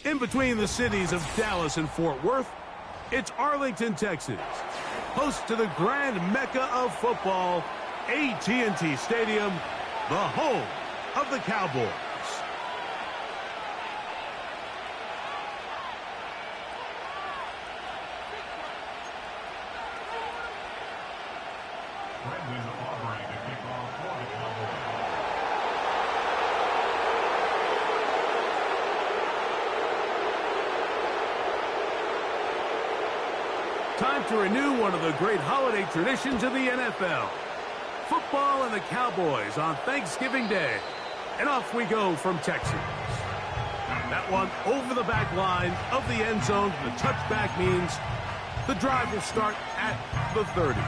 In between the cities of Dallas and Fort Worth, it's Arlington, Texas, host to the grand mecca of football, AT&T Stadium, the home of the Cowboys. Time to renew one of the great holiday traditions of the NFL. Football and the Cowboys on Thanksgiving Day. And off we go from Texas. That one over the back line of the end zone. The touchback means the drive will start at the 30.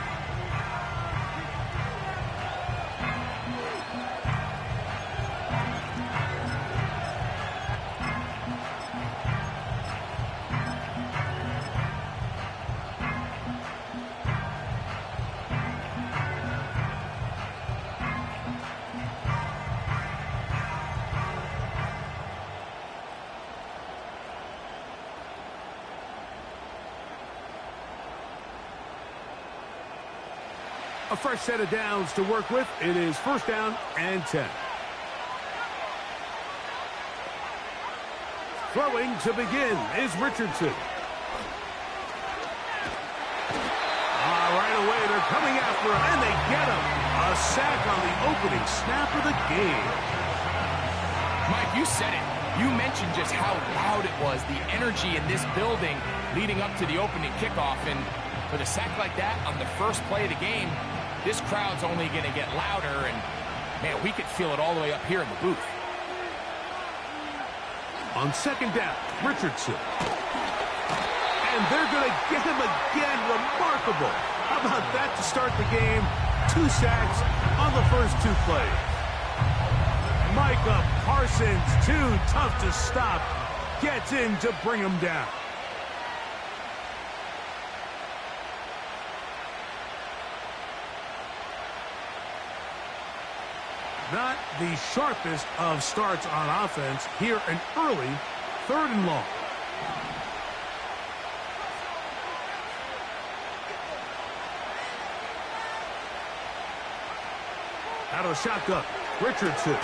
A fresh set of downs to work with. It is first down and 10. Throwing to begin is Richardson. Right away, they're coming after him, and they get him. A sack on the opening snap of the game. Mike, you said it. You mentioned just how loud it was, the energy in this building leading up to the opening kickoff. And with a sack like that on the first play of the game, this crowd's only going to get louder, and, man, we could feel it all the way up here in the booth. On second down, Richardson. And they're going to get him again. Remarkable. How about that to start the game? 2 sacks on the first 2 plays. Micah Parsons, too tough to stop, gets in to bring him down. Not the sharpest of starts on offense. Here an early 3rd and long. Out of the shotgun, Richardson.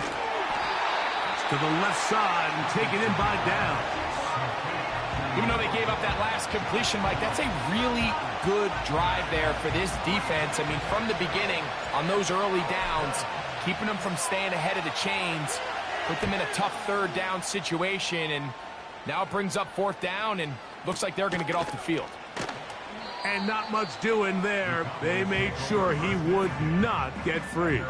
To the left side and taken in by Downs. Even though they gave up that last completion, Mike, that's a really good drive there for this defense. I mean, from the beginning, on those early downs, keeping them from staying ahead of the chains, put them in a tough 3rd down situation, and now it brings up 4th down, and looks like they're going to get off the field. And not much doing there. They made sure he would not get free.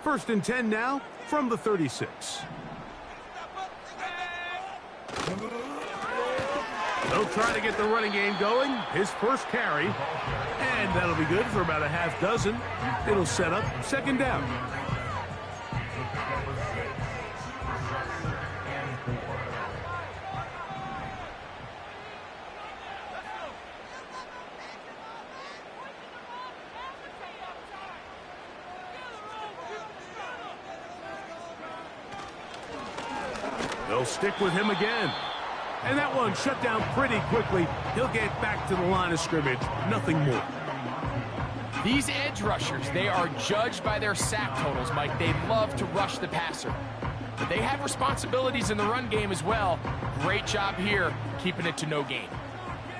First and 10 now from the 36. They'll try to get the running game going. His first carry. And that'll be good for about a half dozen. It'll set up 2nd down. They'll stick with him again. And that one shut down pretty quickly. He'll get back to the line of scrimmage. Nothing more. These edge rushers, they are judged by their sack totals, Mike. They love to rush the passer. But they have responsibilities in the run game as well. Great job here, keeping it to no gain.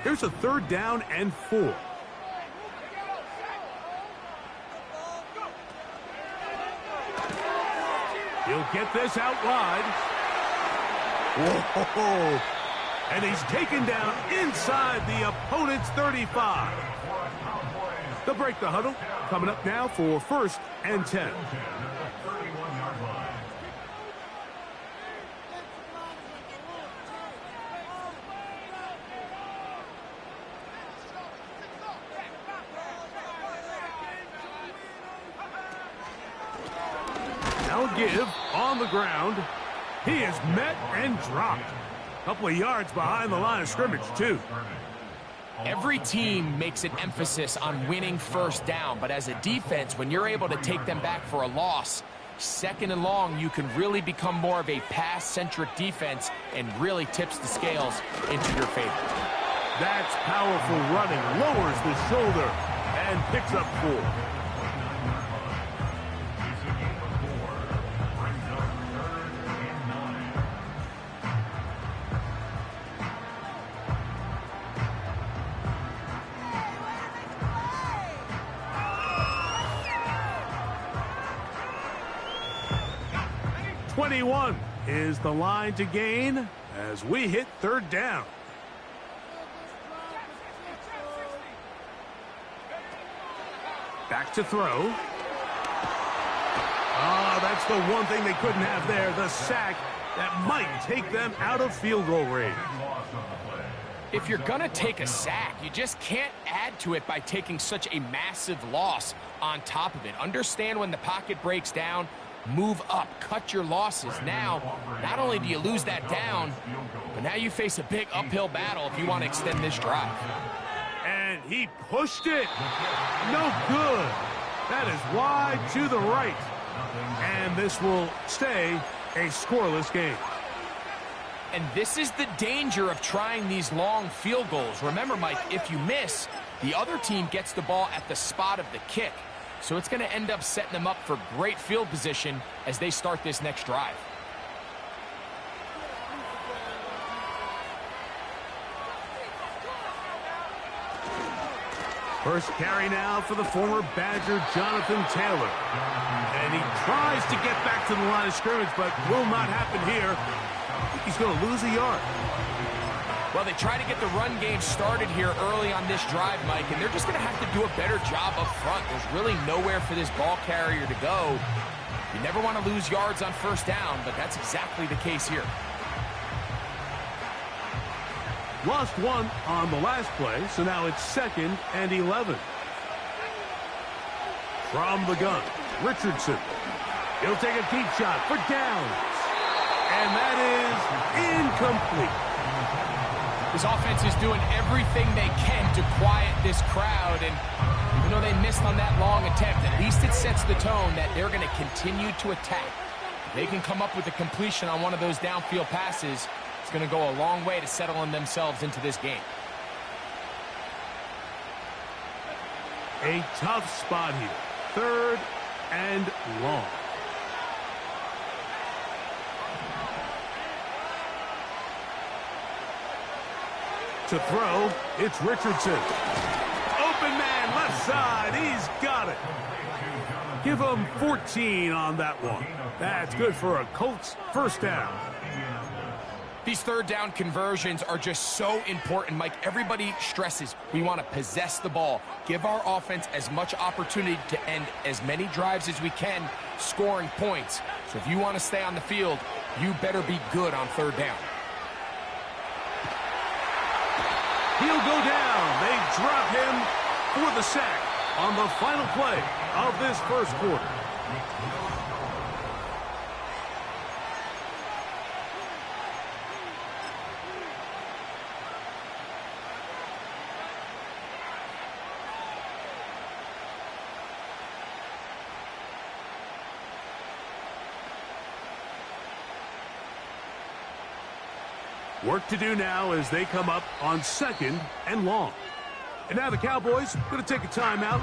Here's a 3rd down and 4. He'll get this out wide. Whoa! And he's taken down inside the opponent's 35. They'll break the huddle. Coming up now for 1st and 10. Now a give on the ground. He is met and dropped. A couple of yards behind the line of scrimmage, too. Every team makes an emphasis on winning first down, but as a defense, when you're able to take them back for a loss, second and long, you can really become more of a pass-centric defense and really tips the scales into your favor. That's powerful running, lowers the shoulder, and picks up 4. "21 is the line to gain as we hit third down. Back to throw. That's the one thing they couldn't have there, the sack that might take them out of field goal range. If you're going to take a sack, you just can't add to it by taking such a massive loss on top of it. Understand when the pocket breaks down, move up, cut your losses. Now, not only do you lose that down, but now you face a big uphill battle if you want to extend this drive. And he pushed it. No good. That is wide to the right. And this will stay a scoreless game. And this is the danger of trying these long field goals. Remember, Mike, if you miss, the other team gets the ball at the spot of the kick. So it's going to end up setting them up for great field position as they start this next drive. First carry now for the former Badger, Jonathan Taylor. And he tries to get back to the line of scrimmage, but will not happen here. He's going to lose a yard. Well, they try to get the run game started here early on this drive, Mike, and they're just going to have to do a better job up front. There's really nowhere for this ball carrier to go. You never want to lose yards on first down, but that's exactly the case here. Lost one on the last play, so now it's 2nd and 11. From the gun, Richardson. He'll take a deep shot for downs. And that is incomplete. This offense is doing everything they can to quiet this crowd, and even though they missed on that long attempt, at least it sets the tone that they're going to continue to attack. If they can come up with a completion on one of those downfield passes, it's going to go a long way to settling themselves into this game. A tough spot here. 3rd and long. To throw, it's Richardson. Open man, left side, he's got it. Give him 14 on that one. That's good for a Colts first down. These third down conversions are just so important, Mike. Everybody stresses we want to possess the ball, give our offense as much opportunity to end as many drives as we can, scoring points. So if you want to stay on the field, you better be good on third down. He'll go down. They drop him for the sack on the final play of this first quarter. Work to do now as they come up on 2nd and long. And now the Cowboys going to take a timeout.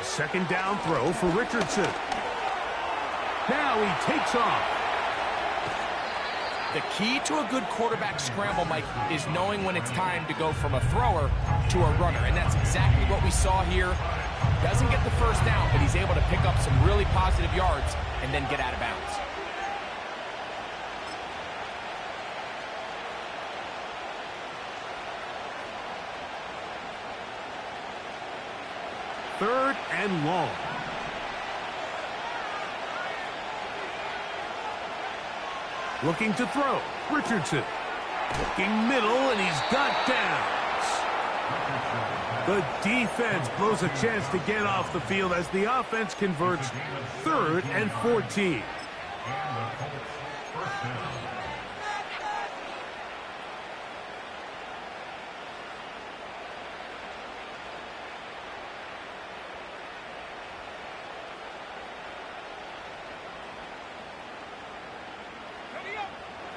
Second down throw for Richardson. Now he takes off. The key to a good quarterback scramble, Mike, is knowing when it's time to go from a thrower to a runner. And that's exactly what we saw here. Doesn't get the first down, but he's able to pick up some really positive yards and then get out of bounds. 3rd and long. Looking to throw. Richardson. Looking middle, and he's got downs. The defense blows a chance to get off the field as the offense converts 3rd and 14.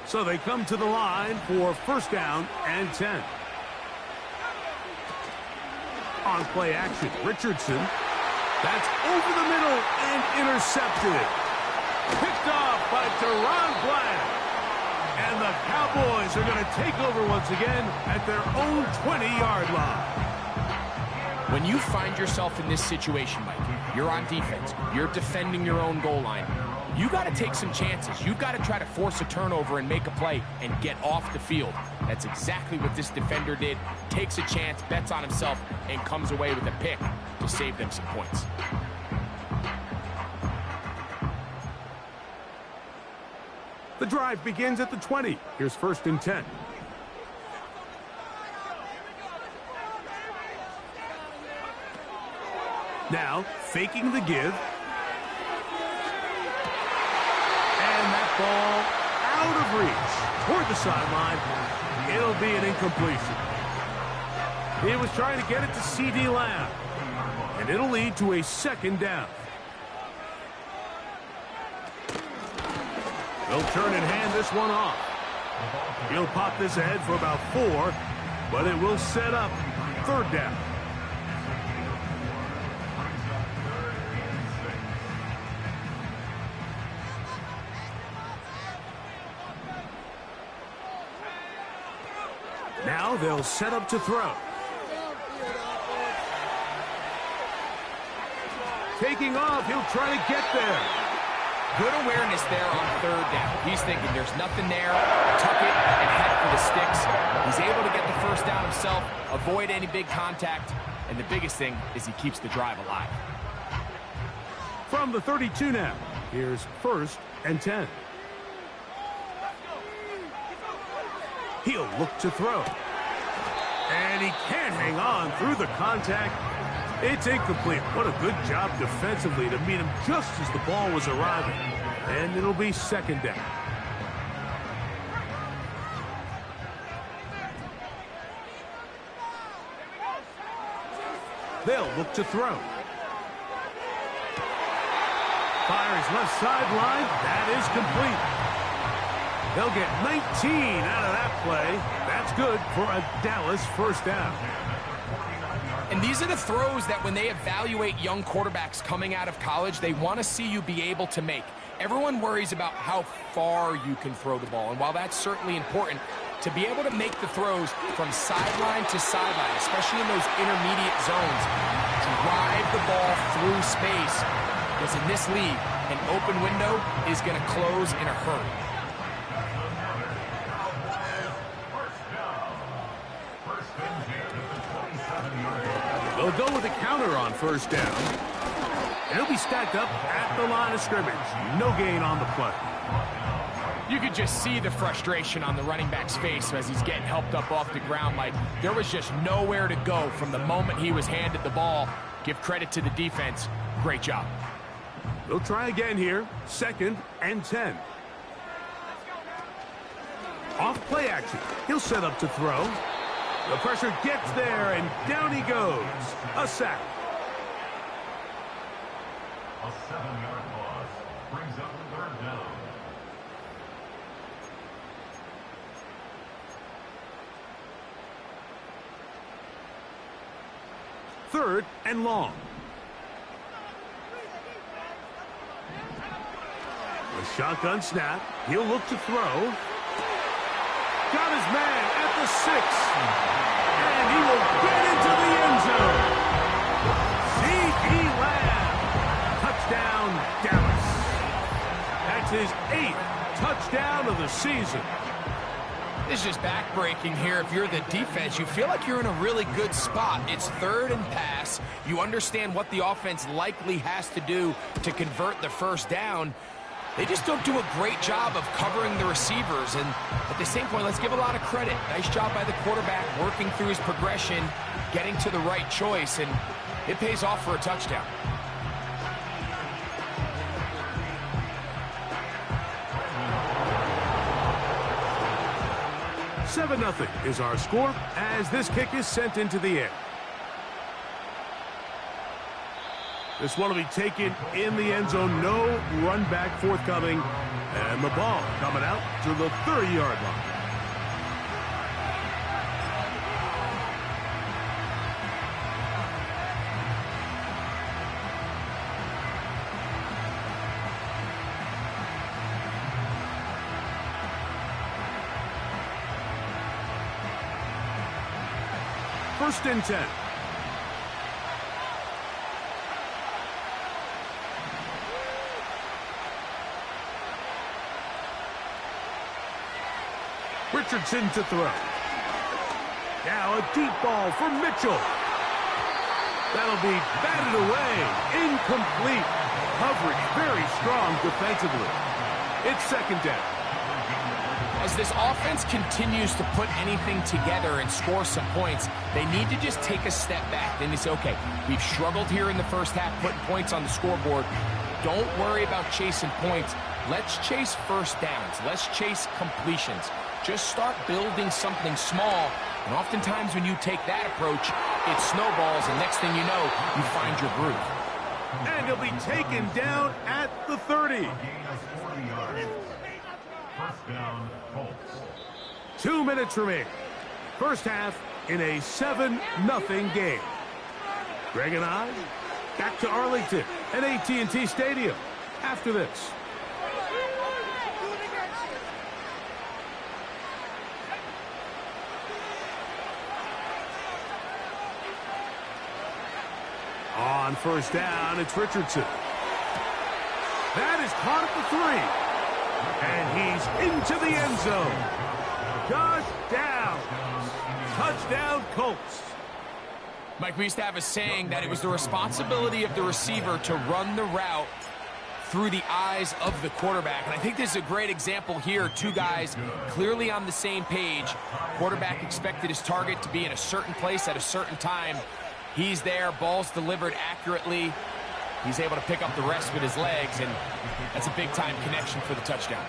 So they come to the line for 1st down and 10. On play action, Richardson. That's over the middle and intercepted. Picked off by Teron Black. And the Cowboys are going to take over once again at their own 20-yard line. When you find yourself in this situation, Mike, you're on defense, you're defending your own goal line, you got to take some chances. You've got to try to force a turnover and make a play and get off the field. That's exactly what this defender did. Takes a chance, bets on himself, and comes away with a pick to save them some points. The drive begins at the 20. Here's 1st and 10. Now, faking the give. Ball out of reach toward the sideline. It'll be an incompletion. He was trying to get it to C.D. Lamb, and it'll lead to a 2nd down. They'll turn and hand this one off. He'll pop this ahead for about 4, but it will set up 3rd down. Now they'll set up to throw. Taking off, he'll try to get there. Good awareness there on 3rd down. He's thinking there's nothing there, tuck it, and head for the sticks. He's able to get the 1st down himself, avoid any big contact, and the biggest thing is he keeps the drive alive. From the 32 now, here's 1st and 10. He'll look to throw. And he can't hang on through the contact. It's incomplete. What a good job defensively to meet him just as the ball was arriving. And it'll be 2nd down. They'll look to throw. Fires left sideline. That is complete. They'll get 19 out of that play. That's good for a Dallas 1st down. And these are the throws that when they evaluate young quarterbacks coming out of college, they want to see you be able to make. Everyone worries about how far you can throw the ball. And while that's certainly important, to be able to make the throws from sideline to sideline, especially in those intermediate zones, drive the ball through space. Because in this league, an open window is going to close in a hurry. They'll go with a counter on 1st down. And he'll be stacked up at the line of scrimmage. No gain on the play. You could just see the frustration on the running back's face as he's getting helped up off the ground. Like, there was just nowhere to go from the moment he was handed the ball. Give credit to the defense. Great job. They'll try again here. 2nd and 10. Off play action. He'll set up to throw. The pressure gets there, and down he goes. A sack. A 7-yard loss brings up 3rd down. Third and long. A shotgun snap. He'll look to throw. Got his man at the 6. And he will get into the end zone. C.D. Lamb. Touchdown, Dallas. That's his 8th touchdown of the season. This is just backbreaking here. If you're the defense, you feel like you're in a really good spot. It's 3rd and pass. You understand what the offense likely has to do to convert the first down. They just don't do a great job of covering the receivers. And at the same point, let's give a lot of credit. Nice job by the quarterback working through his progression, getting to the right choice, and it pays off for a touchdown. 7-0 is our score as this kick is sent into the air. This one will be taken in the end zone. No run back forthcoming. And the ball coming out to the 30-yard line. First and 10. Richardson to throw. Now a deep ball for Mitchell. That'll be batted away. Incomplete. Coverage very strong defensively. It's second down. As this offense continues to put anything together and score some points, they need to just take a step back. Then they say, okay, we've struggled here in the first half, putting points on the scoreboard. Don't worry about chasing points. Let's chase first downs. Let's chase completions. Just start building something small. And oftentimes when you take that approach, it snowballs, and next thing you know, you find your groove. And he'll be taken down at the 30. First down, Colts. 2 minutes remaining. First half in a 7-0 game. Greg and I back to Arlington at AT&T Stadium after this. On first down, it's Richardson. That is caught at the 3. And he's into the end zone. Touchdown. Touchdown, Colts. Mike, we used to have a saying that it was the responsibility of the receiver to run the route through the eyes of the quarterback. And I think this is a great example here. Two guys clearly on the same page. Quarterback expected his target to be in a certain place at a certain time. He's there, ball's delivered accurately. He's able to pick up the rest with his legs, and that's a big-time connection for the touchdown.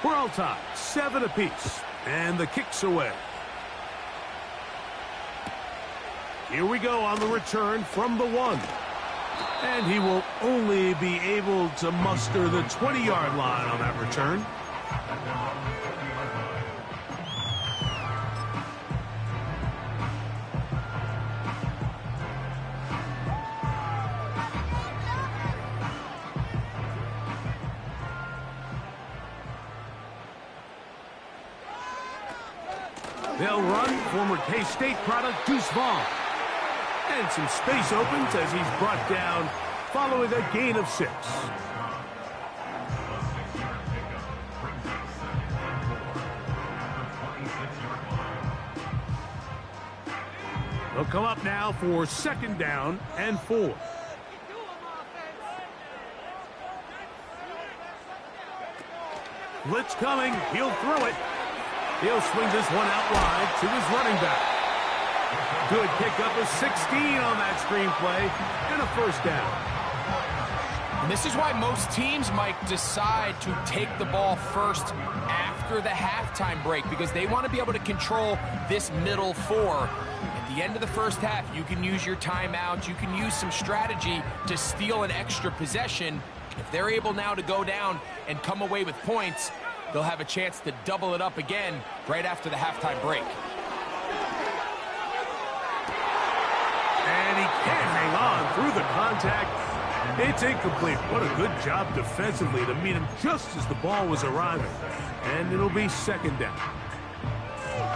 We're all tied, 7 apiece, and the kick's away. Here we go on the return from the 1. And he will only be able to muster the 20-yard line on that return. They'll run former K-State product Deuce Vaughn. And some space opens as he's brought down following a gain of 6. They'll come up now for second down and 4. Blitz coming. He'll throw it. He'll swing this one out wide to his running back. Good pickup of 16 on that screenplay and a first down. And this is why most teams might decide to take the ball first after the halftime break, because they want to be able to control this middle 4. At the end of the first half, you can use your timeout. You can use some strategy to steal an extra possession. If they're able now to go down and come away with points, they'll have a chance to double it up again right after the halftime break. And he can't hang on through the contact. It's incomplete. What a good job defensively to meet him just as the ball was arriving. And it'll be second down.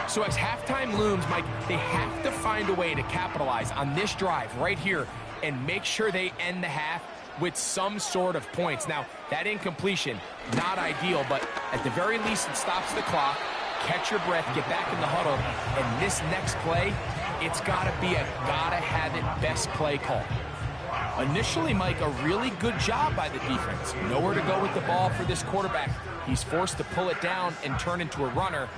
So as halftime looms, Mike, they have to find a way to capitalize on this drive right here and make sure they end the half with some sort of points. Now, that incompletion, not ideal, but at the very least, it stops the clock. catch your breath, get back in the huddle, and this next play, it's got to be a gotta-have-it best play call. Initially, Mike, a really good job by the defense. Nowhere to go with the ball for this quarterback. He's forced to pull it down and turn into a runner.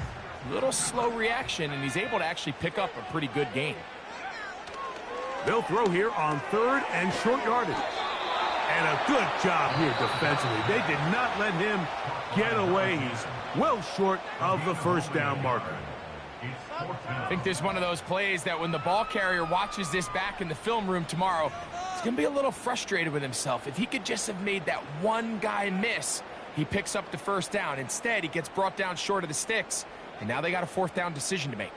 Little slow reaction, and he's able to actually pick up a pretty good gain. They'll throw here on 3rd and short yardage. And a good job here defensively. They did not let him get away. He's well short of the first down marker. I think there's one of those plays that when the ball carrier watches this back in the film room tomorrow, he's going to be a little frustrated with himself. If he could just have made that one guy miss, he picks up the first down. Instead, he gets brought down short of the sticks, and now they got a 4th down decision to make.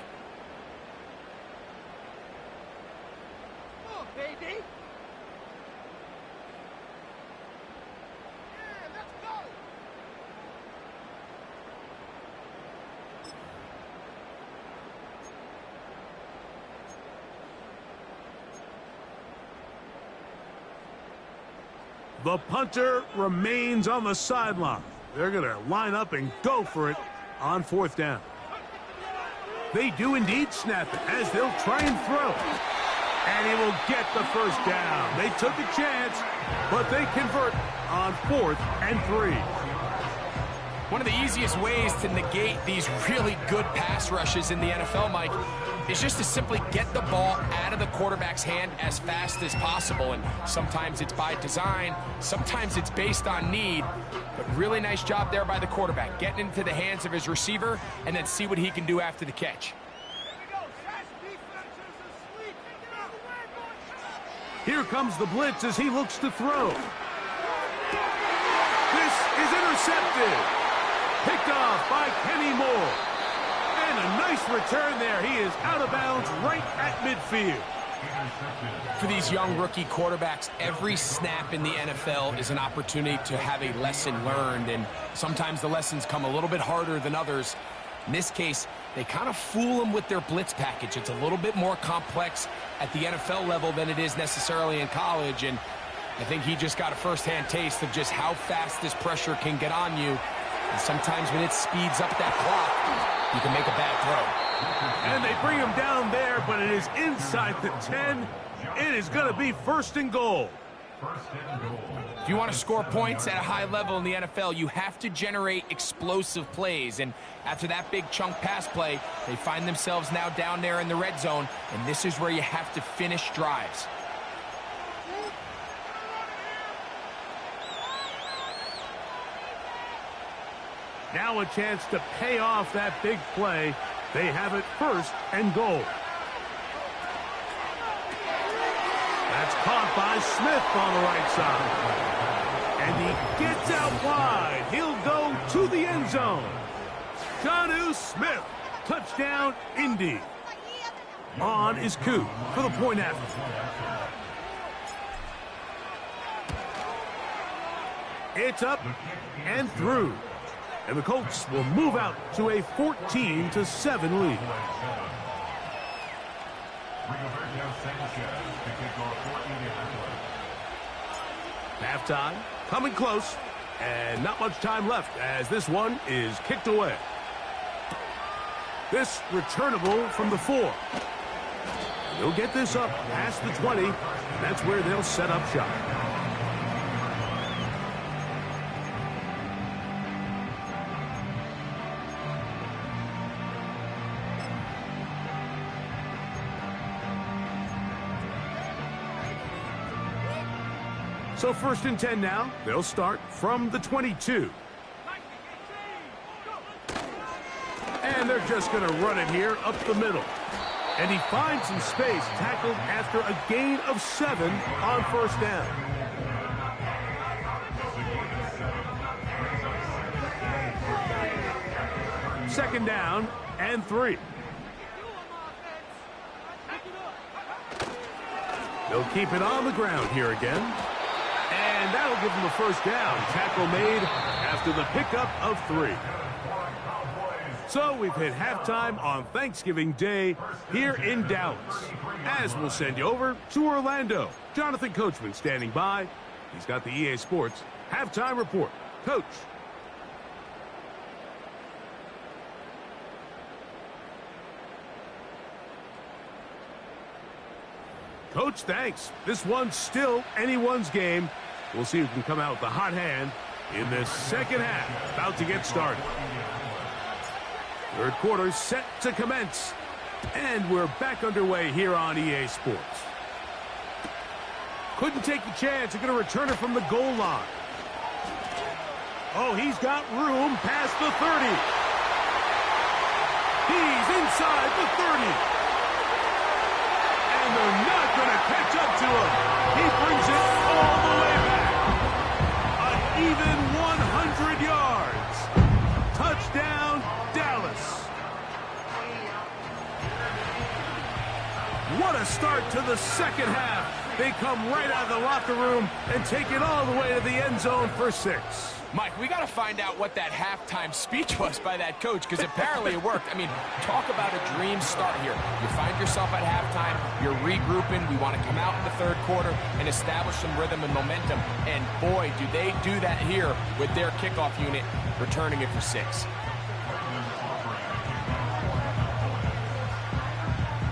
The punter remains on the sideline. They're going to line up and go for it on 4th down. They do indeed snap it as they'll try and throw. And he will get the first down. They took a chance, but they convert on 4th and 3. One of the easiest ways to negate these really good pass rushes in the NFL, Mike, is just to simply get the ball out of the quarterback's hand as fast as possible. And sometimes it's by design, sometimes it's based on need. But really nice job there by the quarterback, getting into the hands of his receiver and then see what he can do after the catch. Here comes the blitz as he looks to throw. This is intercepted. Picked off by Kenny Moore. And a nice return there. He is out of bounds right at midfield. For these young rookie quarterbacks, every snap in the NFL is an opportunity to have a lesson learned, and sometimes the lessons come a little bit harder than others. In this case, they kind of fool them with their blitz package. It's a little bit more complex at the NFL level than it is necessarily in college, and I think he just got a first-hand taste of just how fast this pressure can get on you. And sometimes when it speeds up that clock, you can make a bad throw. And they bring him down there, but it is inside the 10. It is going to be 1st and goal. If you want to score points at a high level in the NFL, you have to generate explosive plays. And after that big chunk pass play, they find themselves now down there in the red zone. And this is where you have to finish drives. Now a chance to pay off that big play. They have it 1st and goal. That's caught by Smith on the right side. And he gets out wide. He'll go to the end zone. Jonnu Smith. Touchdown, Indy. On is Coup for the point after. It's up and through. And the Colts will move out to a 14-7 lead. Halftime coming close, and not much time left as this one is kicked away. This returnable from the 4. They'll get this up past the 20, and that's where they'll set up shop. So 1st and 10 now. They'll start from the 22. And they're just going to run it here up the middle. And he finds some space, tackled after a gain of 7 on 1st down. Second down and 3. They'll keep it on the ground here again. And that'll give them a 1st down. Tackle made after the pickup of 3. So we've hit halftime on Thanksgiving Day here in Dallas. As we'll send you over to Orlando. Jonathan Coachman standing by. He's got the EA Sports halftime report. Coach. Coach, thanks. This one's still anyone's game. We'll see who can come out with the hot hand in this second half. About to get started. Third quarter set to commence. And we're back underway here on EA Sports. Couldn't take the chance. They're going to return it from the goal line. Oh, he's got room past the 30. He's inside the 30. And they're not going to catch up to him. He brings it all the way back. An even 100 yards. Touchdown, Dallas. What a start to the second half. They come right out of the locker room and take it all the way to the end zone for 6. Mike, we got to find out what that halftime speech was by that coach, because apparently it worked. I mean, talk about a dream start here. You find yourself at halftime, you're regrouping, we want to come out in the third quarter and establish some rhythm and momentum, and boy, do they do that here with their kickoff unit, returning it for 6.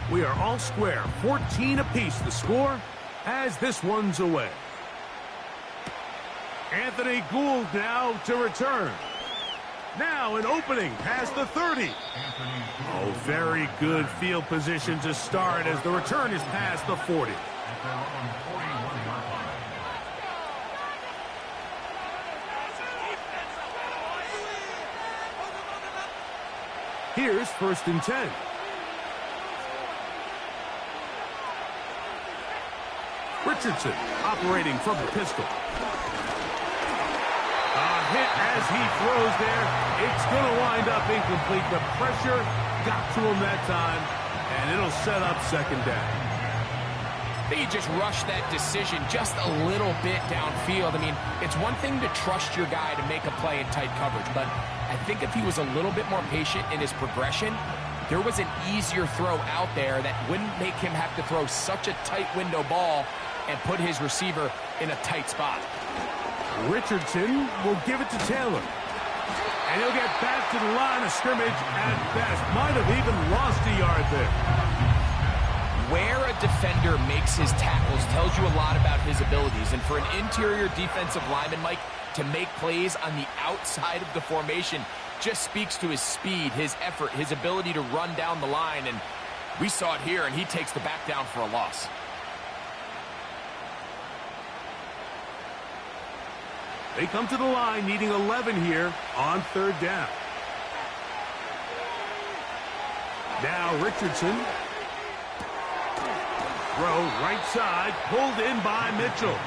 We are all square, 14 apiece the score as this one's away. Anthony Gould now to return. Now an opening past the 30. Oh, very good field position to start as the return is past the 40. Here's 1st and 10. Richardson operating from the pistol. A hit as he throws there. It's going to wind up incomplete. The pressure got to him that time, and it'll set up 2nd down. I think he just rushed that decision just a little bit downfield. I mean, it's one thing to trust your guy to make a play in tight coverage, but I think if he was a little bit more patient in his progression, there was an easier throw out there that wouldn't make him have to throw such a tight window ball and put his receiver in a tight spot. Richardson will give it to Taylor. And he'll get back to the line of scrimmage at best. Might have even lost a yard there. Where a defender makes his tackles tells you a lot about his abilities. And for an interior defensive lineman, Mike, to make plays on the outside of the formation just speaks to his speed, his effort, his ability to run down the line. And we saw it here, and he takes the back down for a loss. They come to the line needing 11 here on 3rd down. Now Richardson. Throw right side, pulled in by Mitchell.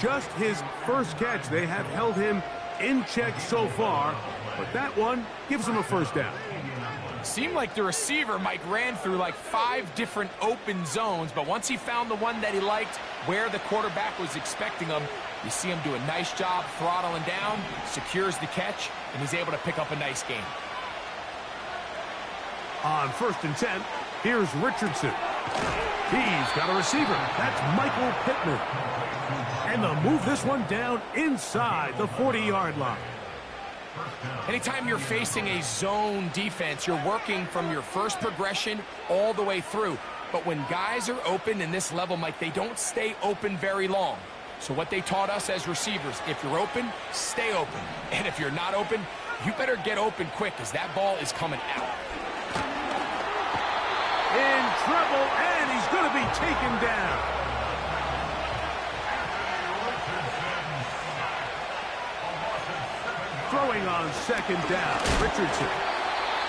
Just his first catch. They have held him in check so far, but that one gives him a 1st down. Seemed like the receiver, Mike, ran through like 5 different open zones, but once he found the one that he liked, where the quarterback was expecting him, you see him do a nice job throttling down, secures the catch, and he's able to pick up a nice gain. On 1st and 10, here's Richardson. He's got a receiver. That's Michael Pittman. And they'll move this one down inside the 40-yard line. Anytime you're facing a zone defense, you're working from your first progression all the way through. But when guys are open in this level, Mike, they don't stay open very long. So what they taught us as receivers, if you're open, stay open. And if you're not open, you better get open quick, because that ball is coming out. In trouble, and he's going to be taken down. Throwing on 2nd down, Richardson.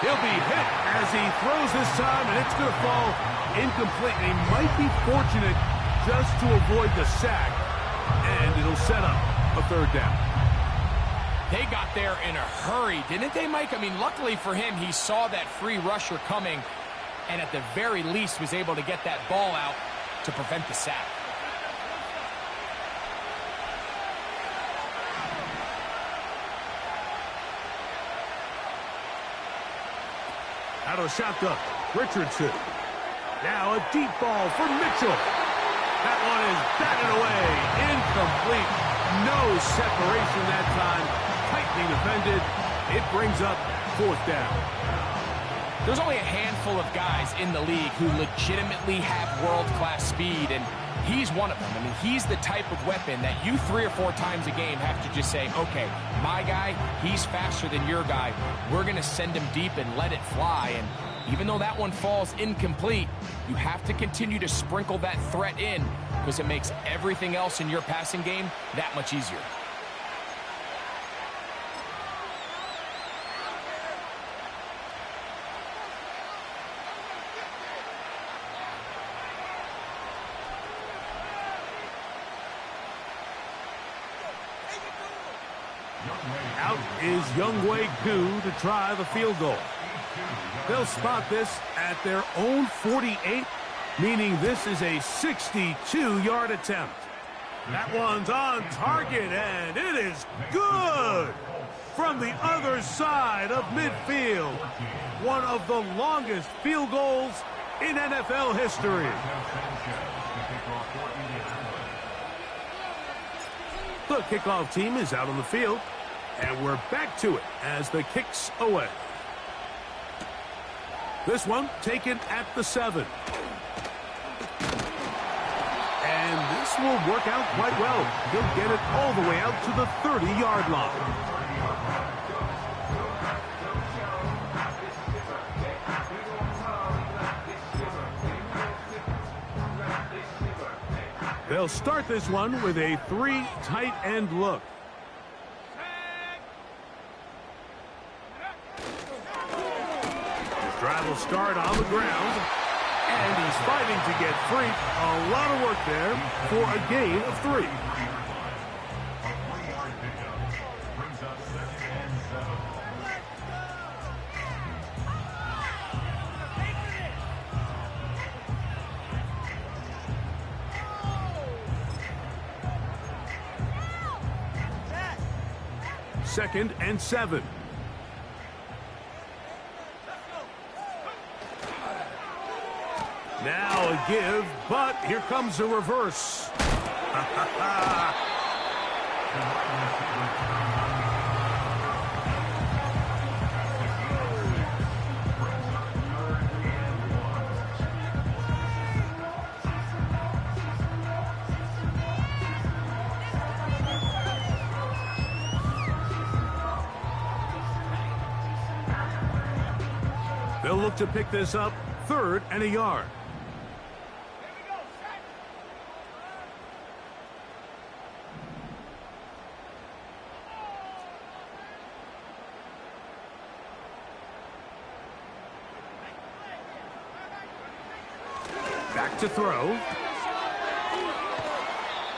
He'll be hit as he throws this time, and it's going to fall incomplete. He might be fortunate just to avoid the sack, and it'll set up a 3rd down. They got there in a hurry, didn't they, Mike? I mean, luckily for him, he saw that free rusher coming, and at the very least was able to get that ball out to prevent the sack. Out of the shotgun, Richardson. Now a deep ball for Mitchell. That one is batted away. Incomplete. No separation that time. Tightly defended. It brings up 4th down. There's only a handful of guys in the league who legitimately have world-class speed, and he's one of them. I mean, he's the type of weapon that you 3 or 4 times a game have to just say, okay, my guy, he's faster than your guy. We're going to send him deep and let it fly. And even though that one falls incomplete, you have to continue to sprinkle that threat in because it makes everything else in your passing game that much easier. Out is Younghoe Koo to try the field goal. They'll spot this at their own 48, meaning this is a 62-yard attempt. That one's on target, and it is good from the other side of midfield. One of the longest field goals in NFL history. The kickoff team is out on the field, and we're back to it as the kick's away. This one taken at the 7. And this will work out quite well. He'll get it all the way out to the 30-yard line. They'll start this one with a 3 tight end look. His drive will start on the ground, and he's fighting to get free. A lot of work there for a gain of 3. Second and 7. Now a give, but here comes a reverse. They'll look to pick this up, 3rd and a yard. Back to throw.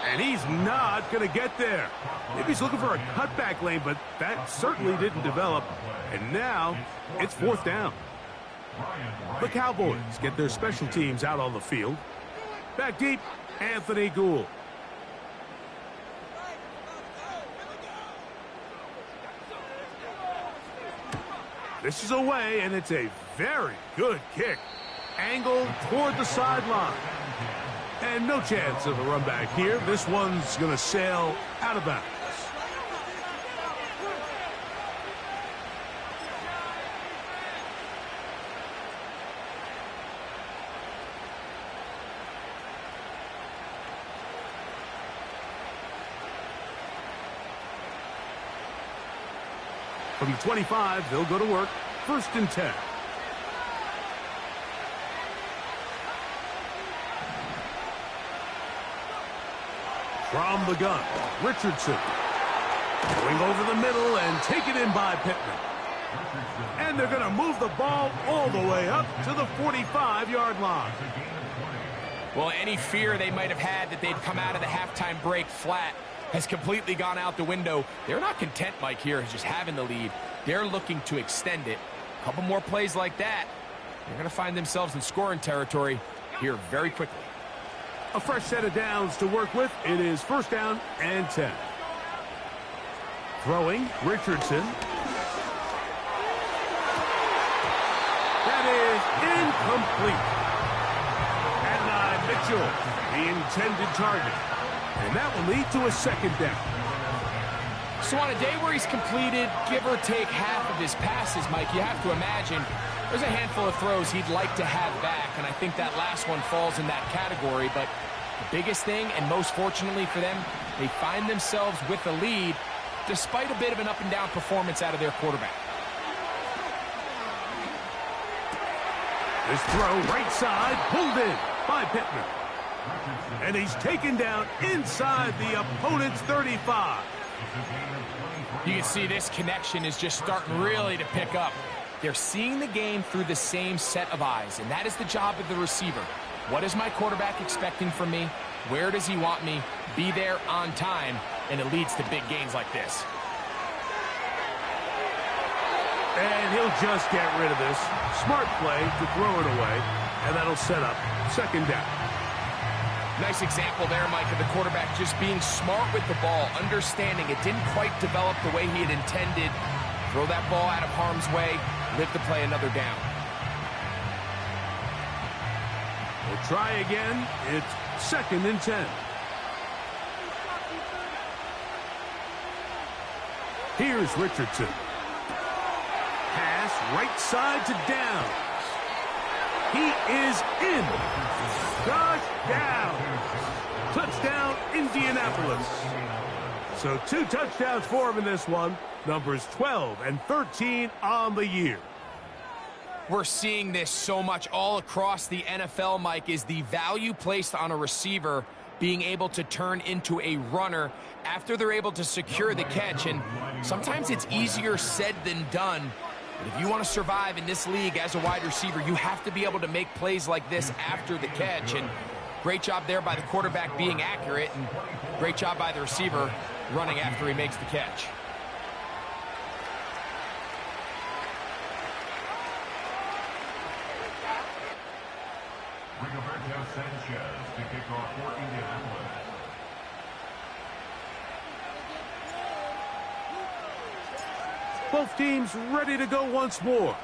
And he's not going to get there. Maybe he's looking for a cutback lane, but that certainly didn't develop. And now it's 4th down. The Cowboys get their special teams out on the field. Back deep, Anthony Gould. This is away, and it's a very good kick. Angled toward the sideline. And no chance of a run back here. This one's going to sail out of bounds. From the 25, they'll go to work. 1st and 10. From the gun, Richardson. Going over the middle and take it in by Pittman. And they're going to move the ball all the way up to the 45-yard line. Well, any fear they might have had that they'd come out of the halftime break flat has completely gone out the window. They're not content, Mike, here, just having the lead. They're looking to extend it. A couple more plays like that, they're going to find themselves in scoring territory here very quickly. A fresh set of downs to work with. It is 1st down and 10. Throwing, Richardson. That is incomplete. And Mitchell, the intended target. And that will lead to a 2nd down. So on a day where he's completed, give or take half of his passes, Mike, you have to imagine There's a handful of throws he'd like to have back, and I think that last one falls in that category. But the biggest thing, and most fortunately for them, they find themselves with the lead despite a bit of an up-and-down performance out of their quarterback. This throw right side, pulled in by Pittman. And he's taken down inside the opponent's 35. You can see this connection is just starting really to pick up. They're seeing the game through the same set of eyes, and that is the job of the receiver. What is my quarterback expecting from me? Where does he want me? Be there on time, and it leads to big gains like this. And he'll just get rid of this. Smart play to throw it away, and that'll set up second down. Nice example there, Mike, of the quarterback just being smart with the ball, understanding it didn't quite develop the way he had intended. Throw that ball out of harm's way, live to play another down. We'll try again. It's 2nd and 10. Here's Richardson. Pass right side to Downs. He is in. Touchdown. Touchdown, Indianapolis. So 2 touchdowns for him in this one. Numbers 12 and 13 on the year. We're seeing this so much all across the NFL, Mike, is the value placed on a receiver being able to turn into a runner after they're able to secure the catch. And sometimes it's easier said than done. But if you want to survive in this league as a wide receiver, you have to be able to make plays like this after the catch. And great job there by the quarterback being accurate, and great job by the receiver running after he makes the catch. Rigoberto Sanchez to kick off for Indianapolis. Both teams ready to go once more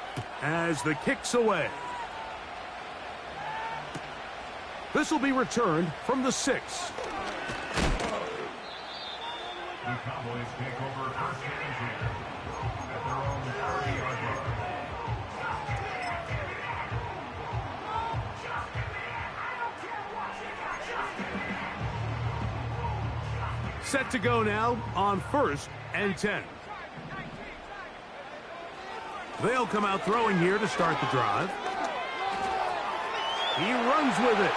as the kick's away. This will be returned from the 6. The Cowboys take over first and 10 at their own 30-yard line. Set to go now on 1st and 10. They'll come out throwing here to start the drive. He runs with it.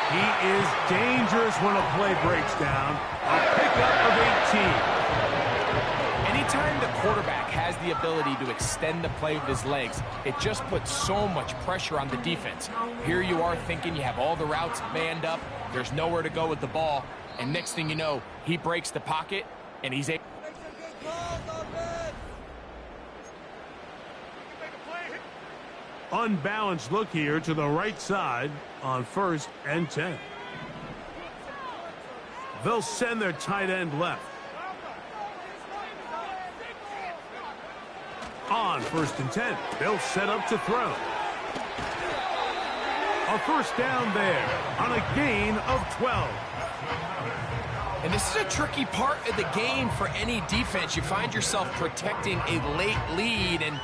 He is dangerous when a play breaks down. A pickup of 18. Anytime the quarterback has the ability to extend the play with his legs, it just puts so much pressure on the defense. Here you are thinking you have all the routes manned up, there's nowhere to go with the ball, and next thing you know, he breaks the pocket, and he's able. Unbalanced look here to the right side on 1st and 10. They'll send their tight end left. On 1st and 10, they'll set up to throw. A first down there on a gain of 12. And this is a tricky part of the game for any defense. You find yourself protecting a late lead, and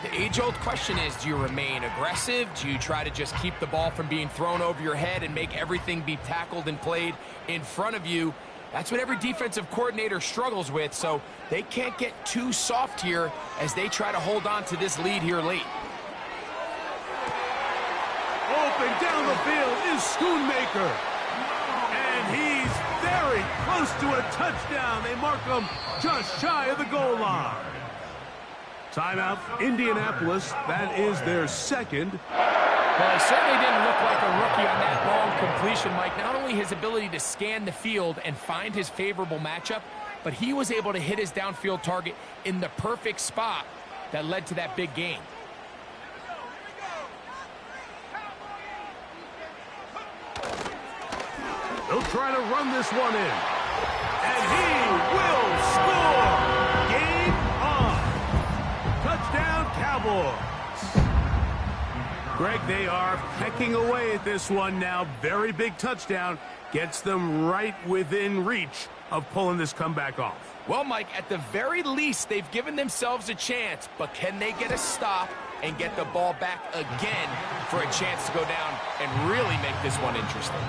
the age-old question is, do you remain aggressive? Do you try to just keep the ball from being thrown over your head and make everything be tackled and played in front of you? That's what every defensive coordinator struggles with, so they can't get too soft here as they try to hold on to this lead here late. Open down the field is Schoonmaker. And he's very close to a touchdown. They mark him just shy of the goal line. Timeout, Indianapolis. That is their 2nd. Well, he certainly didn't look like a rookie on that long completion, Mike. Not only his ability to scan the field and find his favorable matchup, but he was able to hit his downfield target in the perfect spot that led to that big gain. They'll try to run this one in. And he will score! Game on! Touchdown, Cowboys! Greg, they are pecking away at this one now. Very big touchdown. Gets them right within reach of pulling this comeback off. Well, Mike, at the very least, they've given themselves a chance, but can they get a stop and get the ball back again for a chance to go down and really make this one interesting?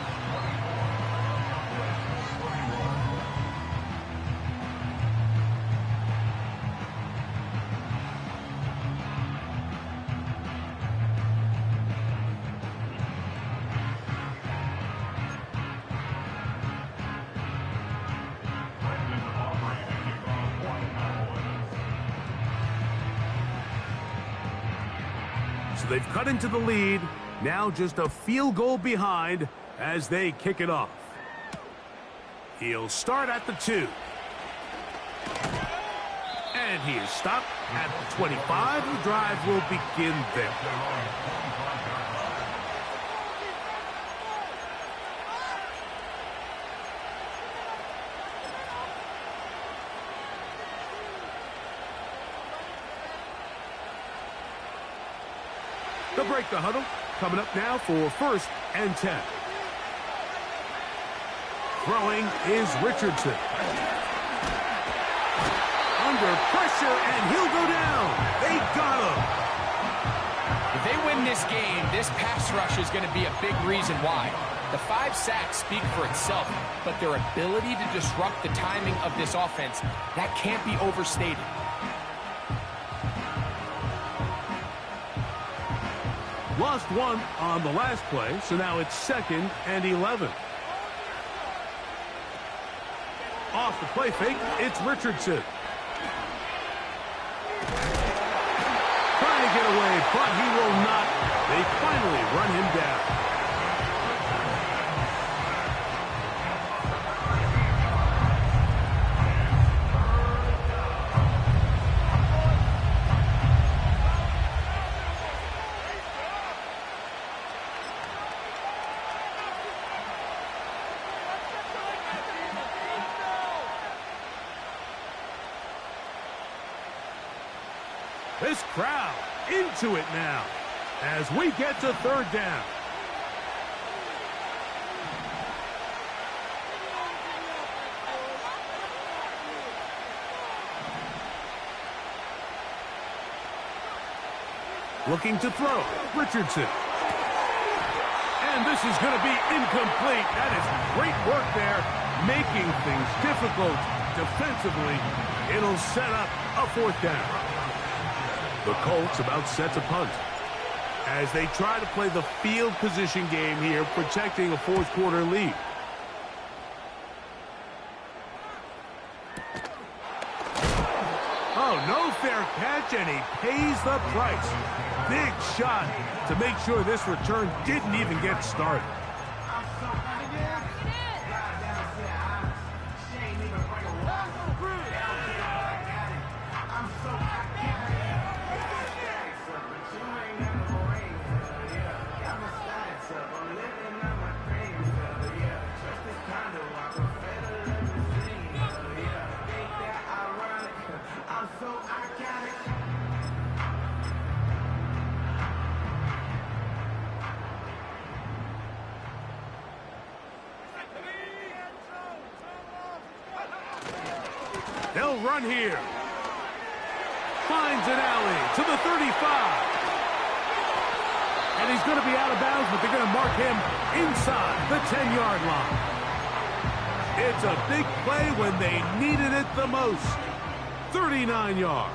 So they've cut into the lead, now just a field goal behind as they kick it off. He'll start at the 2. And he is stopped at the 25. The drive will begin there. They'll break the huddle. Coming up now for 1st and 10. Throwing is Richardson. Under pressure, and he'll go down. They got him. If they win this game, this pass rush is going to be a big reason why. The 5 sacks speak for itself, but their ability to disrupt the timing of this offense, that can't be overstated. Lost 1 on the last play, so now it's 2nd and 11. Off the play fake, it's Richardson. Trying to get away, but he will not. They finally run him down. This crowd into it now as we get to 3rd down. Looking to throw, Richardson. And this is going to be incomplete. That is great work there, making things difficult defensively. It'll set up a 4th down. The Colts about set to punt as they try to play the field position game here, protecting a 4th quarter lead. Oh, no fair catch, and he pays the price. Big shot to make sure this return didn't even get started. They'll run here. Finds an alley to the 35. And he's going to be out of bounds, but they're going to mark him inside the 10-yard line. It's a big play when they needed it the most. 39 yards.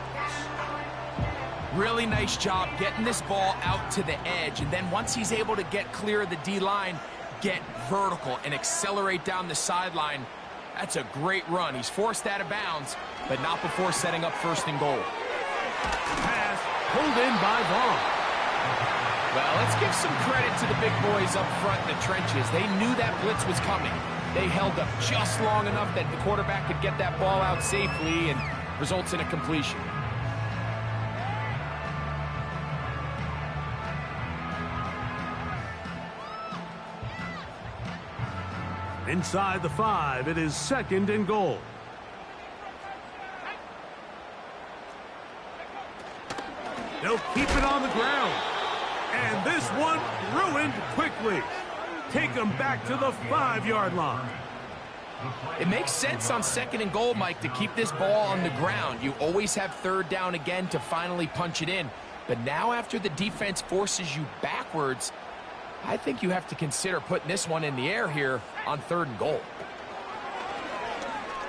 Really nice job getting this ball out to the edge, and then once he's able to get clear of the D-line, get vertical and accelerate down the sideline. That's a great run. He's forced out of bounds, but not before setting up 1st and goal. Pass pulled in by Vaughn. Well, let's give some credit to the big boys up front in the trenches. They knew that blitz was coming. They held up just long enough that the quarterback could get that ball out safely, and results in a completion. Inside the 5, it is 2nd and goal. They'll keep it on the ground. And this one ruined quickly. Take them back to the 5-yard line. It makes sense on 2nd and goal, Mike, to keep this ball on the ground. You always have 3rd down again to finally punch it in. But now after the defense forces you backwards, I think you have to consider putting this one in the air here on 3rd and goal.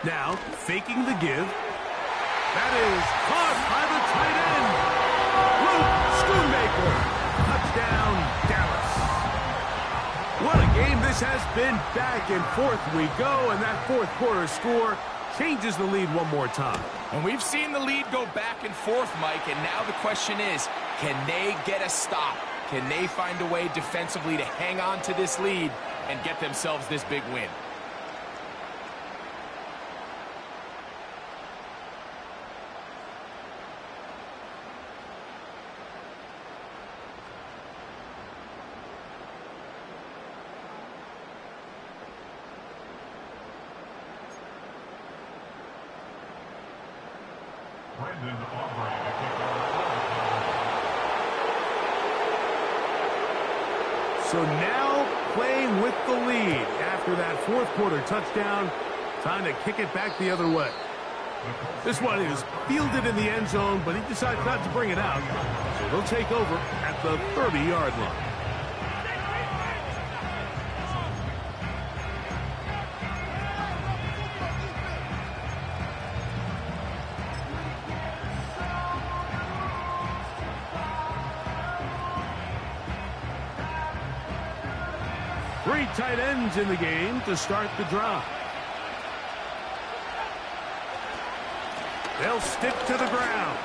Now, faking the give. That is caught by the tight end. Luke Schoonmaker. Touchdown, Dallas. What a game this has been. Back and forth we go, and that 4th quarter score changes the lead one more time. And we've seen the lead go back and forth, Mike, and now the question is, can they get a stop? Can they find a way defensively to hang on to this lead and get themselves this big win? So now playing with the lead after that 4th quarter touchdown, time to kick it back the other way. This one is fielded in the end zone, but he decides not to bring it out. So they'll take over at the 30-yard line. Three tight ends in the game to start the drive. They'll stick to the ground.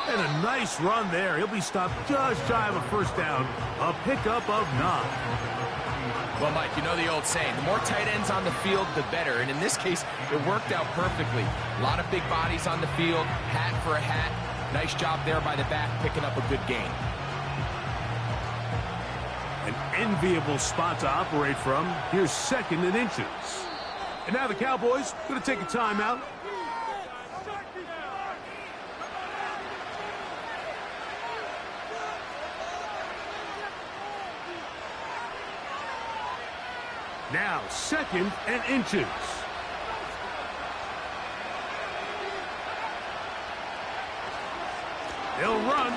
And a nice run there. He'll be stopped just shy of a 1st down. A pickup of 9. Well, Mike, you know the old saying, the more tight ends on the field, the better. And in this case, it worked out perfectly. A lot of big bodies on the field, hat for a hat. Nice job there by the back, picking up a good gain. An enviable spot to operate from. Here's 2nd and inches. And now the Cowboys going to take a timeout. Now 2nd and inches. They'll run.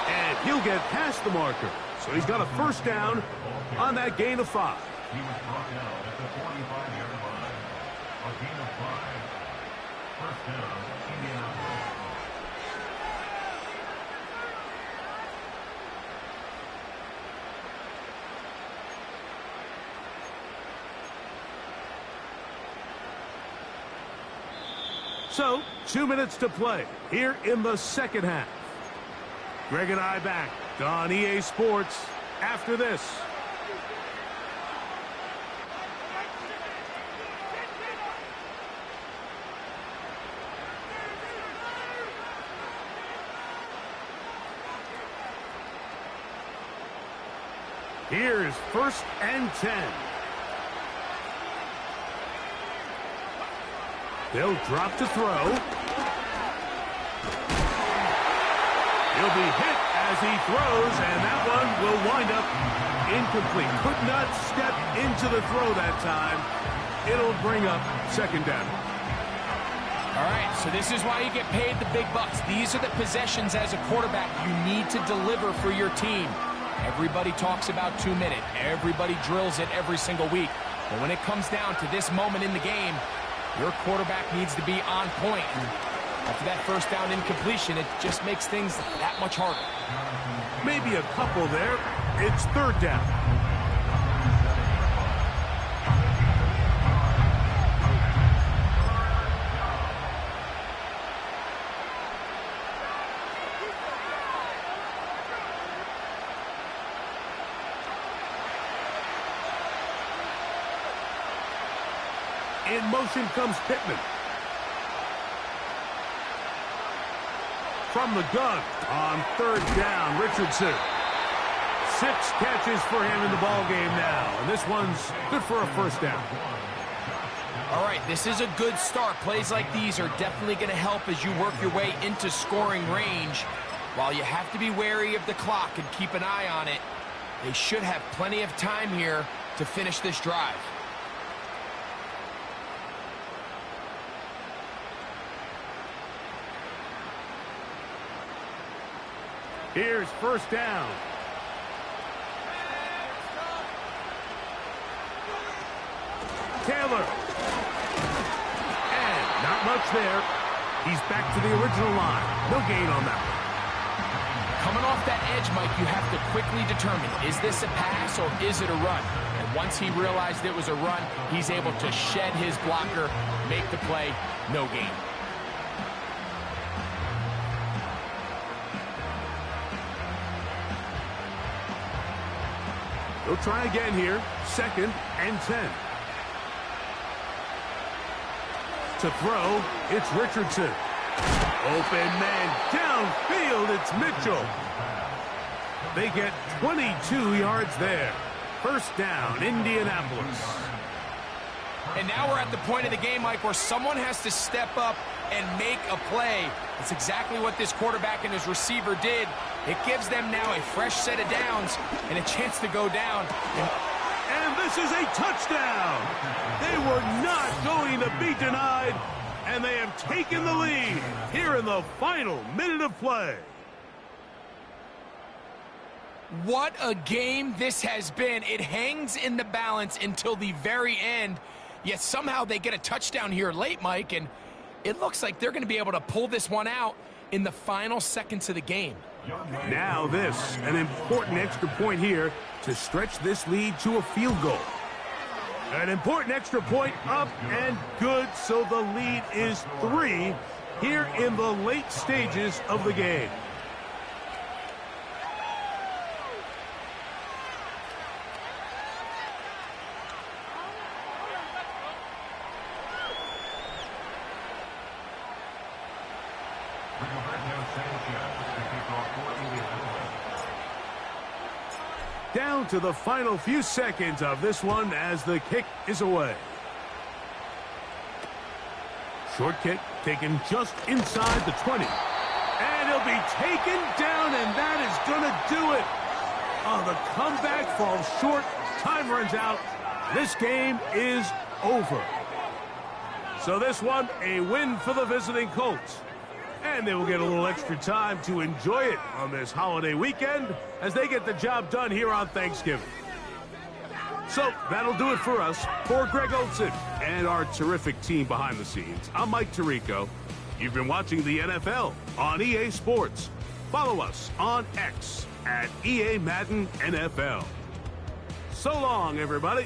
And he'll get past the marker. So he's got a 1st down on that gain of 5. He was brought down at the 45-yard line. A gain of 5. 1st down, Indianapolis. So, 2 minutes to play here in the 2nd half. Greg and I back on EA Sports after this. Here's 1st and 10. They'll drop to throw. He'll be hit as he throws, and that one will wind up incomplete. Could not step into the throw that time. It'll bring up 2nd down. All right, so this is why you get paid the big bucks. These are the possessions as a quarterback you need to deliver for your team. Everybody talks about 2 minutes. Everybody drills it every single week. But when it comes down to this moment in the game, your quarterback needs to be on point. And after that 1st down incompletion, it just makes things that much harder. Maybe a couple there. It's 3rd down. In motion comes Pittman. From the gun on 3rd down, Richardson. 6 catches for him in the ballgame now. And this one's good for a 1st down. All right, this is a good start. Plays like these are definitely going to help as you work your way into scoring range. While you have to be wary of the clock and keep an eye on it, they should have plenty of time here to finish this drive. Here's first down. Taylor. And not much there. He's back to the original line. No gain on that one. Coming off that edge, Mike, you have to quickly determine, is this a pass or is it a run? And once he realized it was a run, he's able to shed his blocker, make the play, no gain. They'll try again here. 2nd and 10. To throw, it's Richardson. Open man downfield, it's Mitchell. They get 22 yards there. First down, Indianapolis. And now we're at the point of the game, Mike, where someone has to step up and make a play. That's exactly what this quarterback and his receiver did. It gives them now a fresh set of downs and a chance to go down. And this is a touchdown. They were not going to be denied, and they have taken the lead here in the final minute of play. What a game this has been. It hangs in the balance until the very end, yet somehow they get a touchdown here late, Mike, and it looks like they're going to be able to pull this one out in the final seconds of the game. Now this, an important extra point here to stretch this lead to a field goal. An important extra point up and good, so the lead is 3 here in the late stages of the game. Down to the final few seconds of this one as the kick is away. Short kick taken just inside the 20. And he'll be taken down, and that is going to do it. Oh, the comeback falls short. Time runs out. This game is over. So this one, a win for the visiting Colts. And they will get a little extra time to enjoy it on this holiday weekend as they get the job done here on Thanksgiving. So that'll do it for us. For Greg Olson and our terrific team behind the scenes, I'm Mike Tirico. You've been watching the NFL on EA Sports. Follow us on X at EA Madden NFL. So long, everybody.